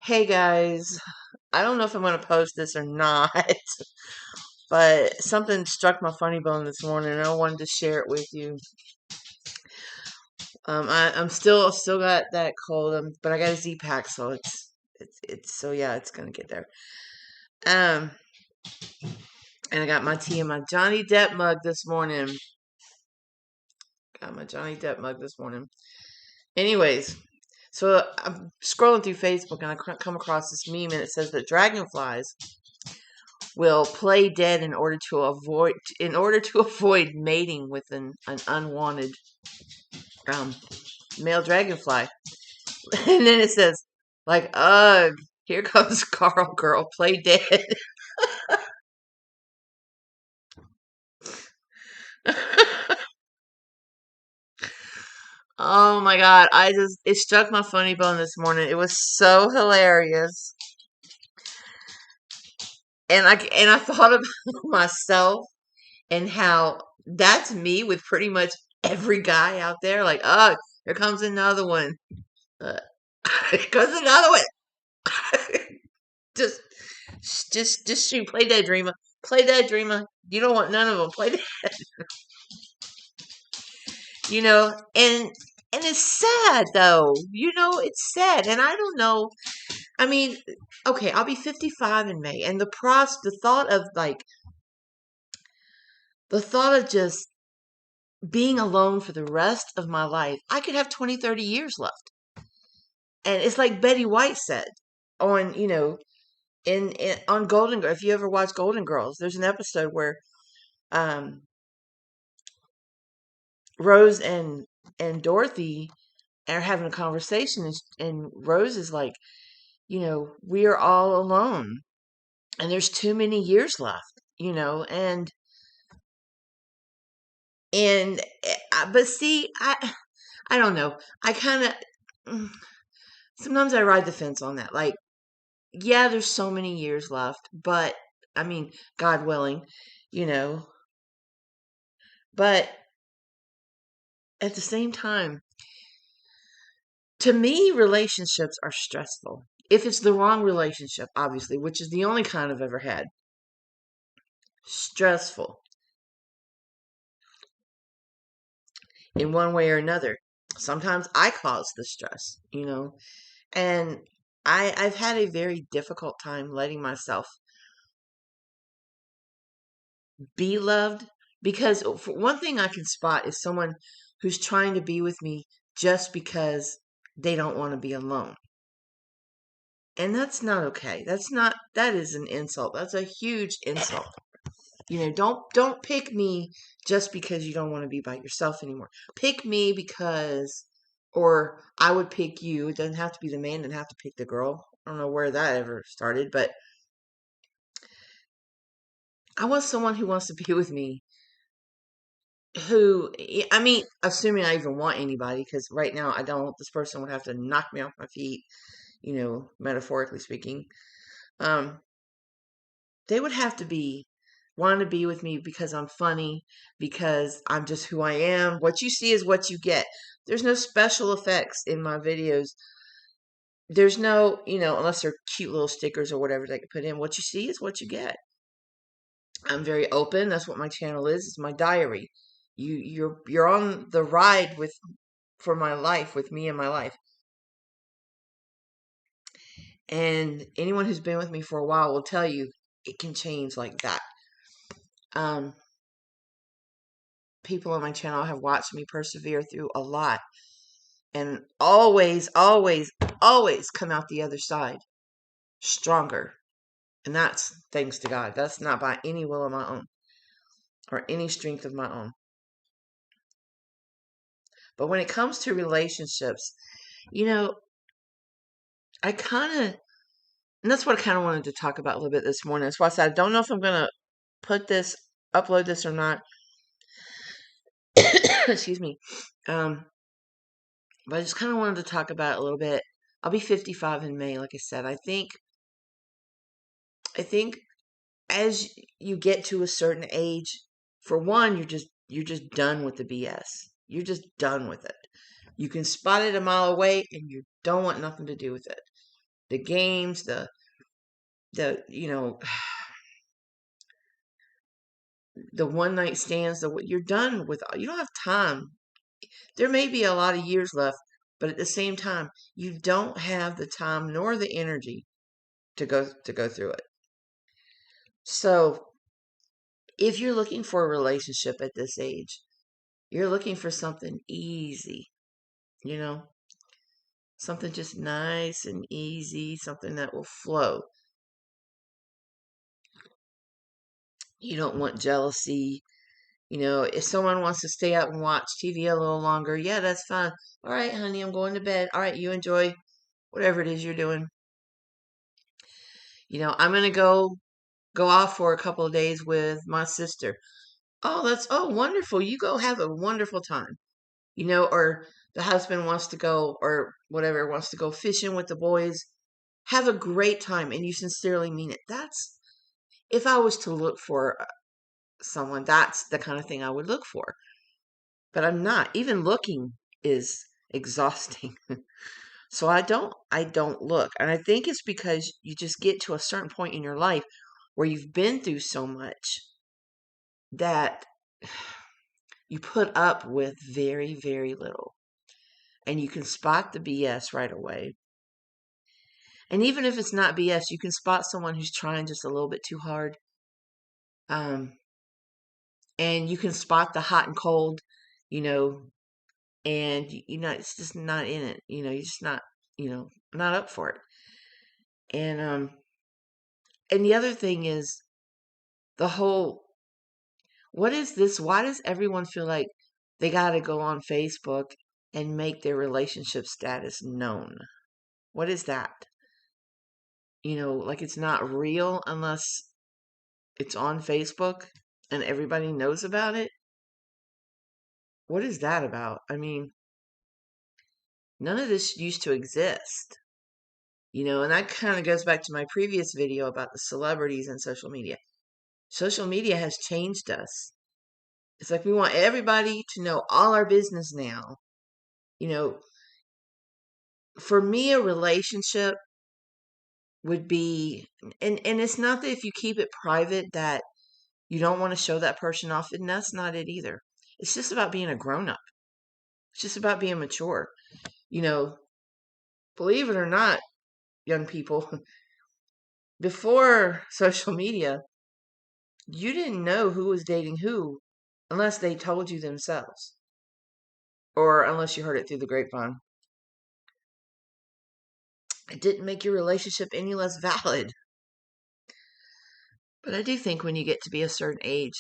Hey guys, I don't know if I'm going to post this or not, but something struck my funny bone this morning and I wanted to share it with you. I'm still got that cold, but I got a Z pack, so it's gonna get there. Um, and I got my tea in my Johnny Depp mug this morning. Got my Johnny Depp mug this morning. Anyways, so I'm scrolling through Facebook and I come across this meme and it says that dragonflies will play dead in order to avoid mating with an unwanted um, male dragonfly. And then it says, like, ugh, here comes Carl girl, play dead. Oh my god, it struck my funny bone this morning. It was so hilarious. And I thought about myself and how that's me with pretty much every guy out there. Like, oh, here comes another one. Uh, here comes another one. just, just shoot. Play that dreamer. Play that dreamer. You don't want none of them. Play that. And it's sad though. It's sad, and I don't know. I mean, okay, I'll be 55 in May, and the thought of just being alone for the rest of my life. I could have 20, 30 years left. And it's like Betty White said on, on Golden Girls. If you ever watch Golden Girls, there's an episode where um, Rose and Dorothy are having a conversation, and Rose is like, we are all alone, and there's too many years left, but see, I don't know. I kind of sometimes I ride the fence on that. Like, yeah, there's so many years left, but I mean, God willing, you know, but at the same time, to me, relationships are stressful. If it's the wrong relationship, obviously, which is the only kind I've ever had, stressful in one way or another. Sometimes I cause the stress, and I've had a very difficult time letting myself be loved because for one thing I can spot is someone who's trying to be with me just because they don't want to be alone. And that's not okay. That is an insult. That's a huge insult. Don't pick me just because you don't want to be by yourself anymore. Pick me because or I would pick you. It doesn't have to be the man, it doesn't have to pick the girl. I don't know where that ever started, but I want someone who wants to be with me I mean, assuming I even want anybody, because right now I don't. This person would have to knock me off my feet, metaphorically speaking. Um, they would have to be wanting to be with me because I'm funny, because I'm just who I am. What you see is what you get. There's no special effects in my videos. There's no, unless they're cute little stickers or whatever they can put in. What you see is what you get. I'm very open. That's what my channel is. It's my diary. You're on the ride for my life, with me and my life. And anyone who's been with me for a while will tell you it can change like that. Um, People on my channel have watched me persevere through a lot and always, always, always come out the other side stronger. And that's thanks to God. That's not by any will of my own or any strength of my own. But when it comes to relationships, I kind of, and that's what I kind of wanted to talk about a little bit this morning. That's why I said I don't know if I'm going to upload this or not. Excuse me. Um, but I just kind of wanted to talk about it a little bit. I'll be 55 in May, like I said. I think as you get to a certain age, for one, you're just done with the BS. You're just done with it. You can spot it a mile away and you don't want nothing to do with it. the games, the one night stands, you're done with, you don't have time. There may be a lot of years left, but at the same time, you don't have the time nor the energy to go through it. So, if you're looking for a relationship at this age, you're looking for something easy, you know, something just nice and easy, something that will flow. You don't want jealousy. If someone wants to stay up and watch TV a little longer, yeah, that's fine. All right, honey, I'm going to bed. All right, you enjoy whatever it is you're doing. I'm gonna go off for a couple of days with my sister. Oh, wonderful. You go have a wonderful time. Or the husband wants to go, or whatever, wants to go fishing with the boys. Have a great time, and you sincerely mean it. If I was to look for someone, that's the kind of thing I would look for. But I'm not. Even looking is exhausting. So I don't look. And I think it's because you just get to a certain point in your life where you've been through so much that you put up with very, very little. And you can spot the BS right away. And even if it's not BS, you can spot someone who's trying just a little bit too hard. Um, and you can spot the hot and cold, you know, and it's just not in it. You're just not up for it. And the other thing is the whole, what is this? Why does everyone feel like they got to go on Facebook and make their relationship status known? What is that? Like it's not real unless it's on Facebook and everybody knows about it. What is that about? I mean, none of this used to exist. And that kind of goes back to my previous video about the celebrities and social media. Social media has changed us. It's like we want everybody to know all our business now. You know, for me, a relationship would be, and it's not that if you keep it private that you don't want to show that person off, and that's not it either. It's just about being a grown up. It's just about being mature. You know, believe it or not, young people, before social media, you didn't know who was dating who unless they told you themselves or unless you heard it through the grapevine. It didn't make your relationship any less valid. But I do think when you get to be a certain age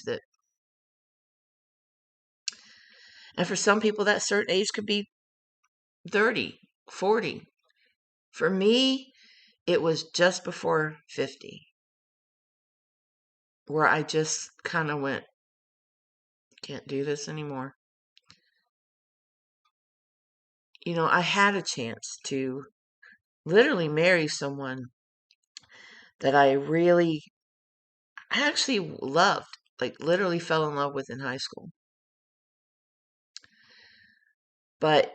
and for some people that certain age could be 30, 40. For me, it was just before 50 where I just kind of went, can't do this anymore. I had a chance to literally marry someone that I actually loved, like literally fell in love with in high school. But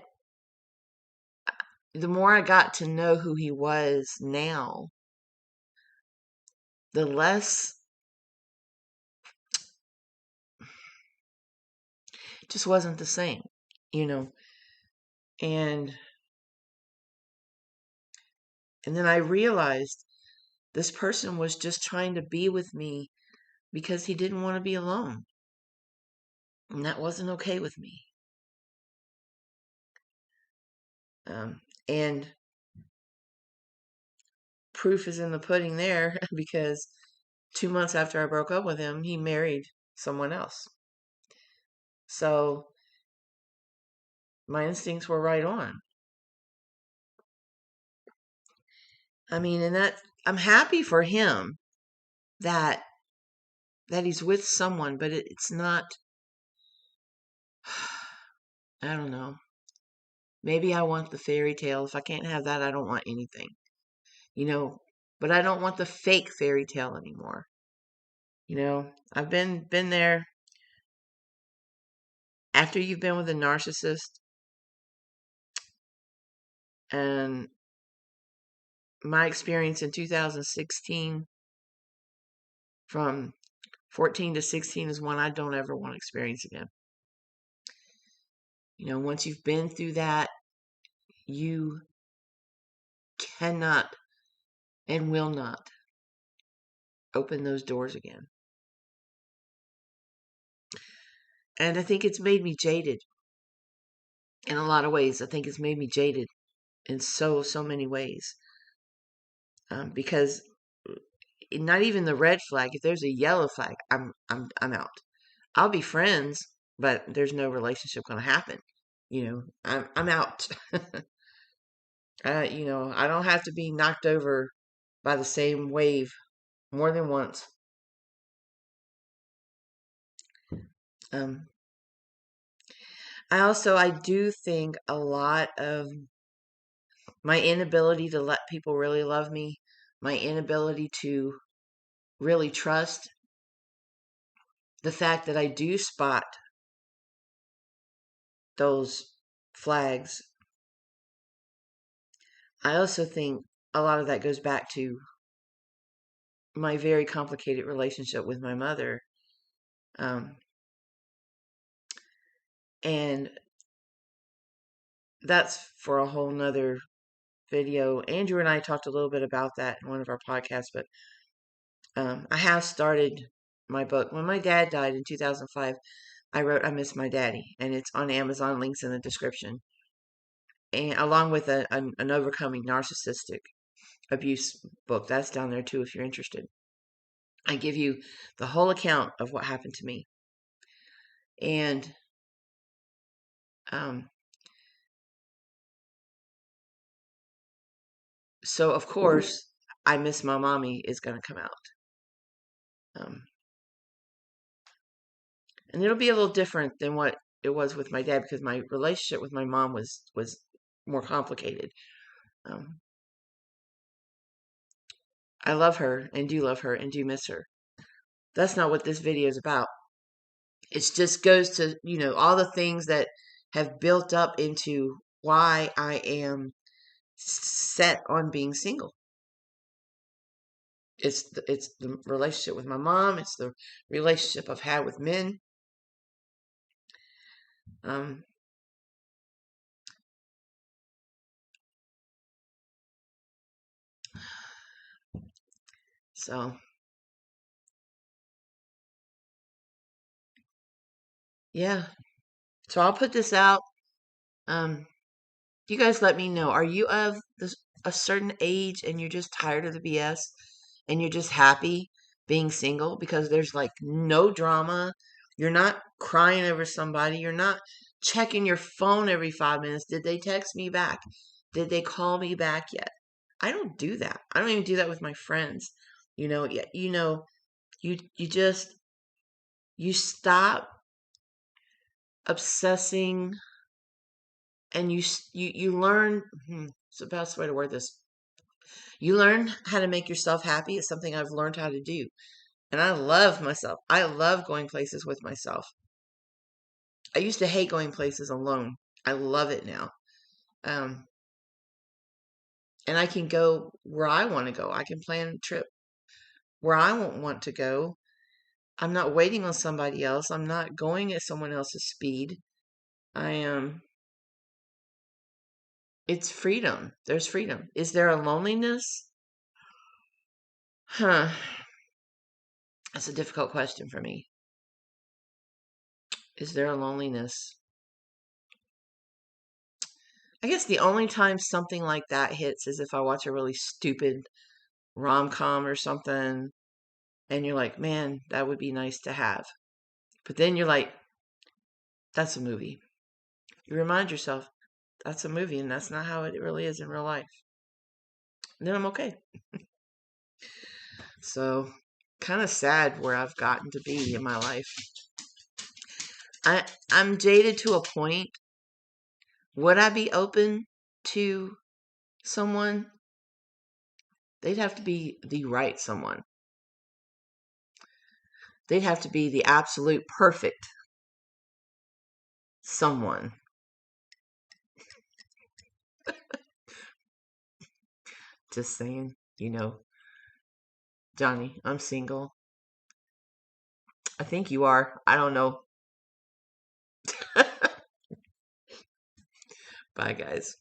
the more I got to know who he was now, the less, it just wasn't the same, you know. And then I realized this person was just trying to be with me because he didn't want to be alone. And that wasn't okay with me. And proof is in the pudding there because 2 months after I broke up with him, he married someone else. So my instincts were right on. I mean, I'm happy for him that he's with someone, but it's not, I don't know. Maybe I want the fairy tale. If I can't have that, I don't want anything. But I don't want the fake fairy tale anymore. I've been there. After you've been with a narcissist and my experience in 2016 from 14 to 16 is one I don't ever want to experience again. Once you've been through that, you cannot and will not open those doors again. And I think it's made me jaded in a lot of ways. I think it's made me jaded in so many ways. Because not even the red flag, if there's a yellow flag, I'm out. I'll be friends, but there's no relationship going to happen. I'm out. I don't have to be knocked over by the same wave more than once. Um, I do think a lot of my inability to let people really love me, my inability to really trust, the fact that I do spot those flags. I also think a lot of that goes back to my very complicated relationship with my mother. And that's for a whole nother video. Andrew and I talked a little bit about that in one of our podcasts, but I have started my book. When my dad died in 2005, I wrote I Miss My Daddy, and it's on Amazon, links in the description. And along with an Overcoming Narcissistic Abuse book. That's down there too if you're interested. I give you the whole account of what happened to me. And so, of course, I Miss My Mommy is going to come out. And it'll be a little different than what it was with my dad, because my relationship with my mom was more complicated. I love her and do love her and do miss her. That's not what this video is about. It just goes to, all the things that have built up into why I am set on being single. It's the relationship with my mom. It's the relationship I've had with men. So yeah. So I'll put this out. You guys let me know. Are you of a certain age and you're just tired of the BS and you're just happy being single because there's like no drama? You're not crying over somebody. You're not checking your phone every 5 minutes. Did they text me back? Did they call me back yet? I don't do that. I don't even do that with my friends. You stop obsessing, and you learn. It's the best way to word this. You learn how to make yourself happy. It's something I've learned how to do. And I love myself. I love going places with myself. I used to hate going places alone. I love it now. And I can go where I want to go. I can plan a trip where I won't want to go. I'm not waiting on somebody else. I'm not going at someone else's speed. I am. It's freedom. There's freedom. Is there a loneliness? Huh. That's a difficult question for me. Is there a loneliness? I guess the only time something like that hits is if I watch a really stupid rom-com or something, and you're like, man, that would be nice to have. But then you're like, that's a movie. You remind yourself, that's a movie, and that's not how it really is in real life. And then I'm okay. So, kind of sad where I've gotten to be in my life. I'm jaded to a point. Would I be open to someone? They'd have to be the right someone. They'd have to be the absolute perfect someone. Just saying, Johnny, I'm single. I think you are. I don't know. Bye, guys.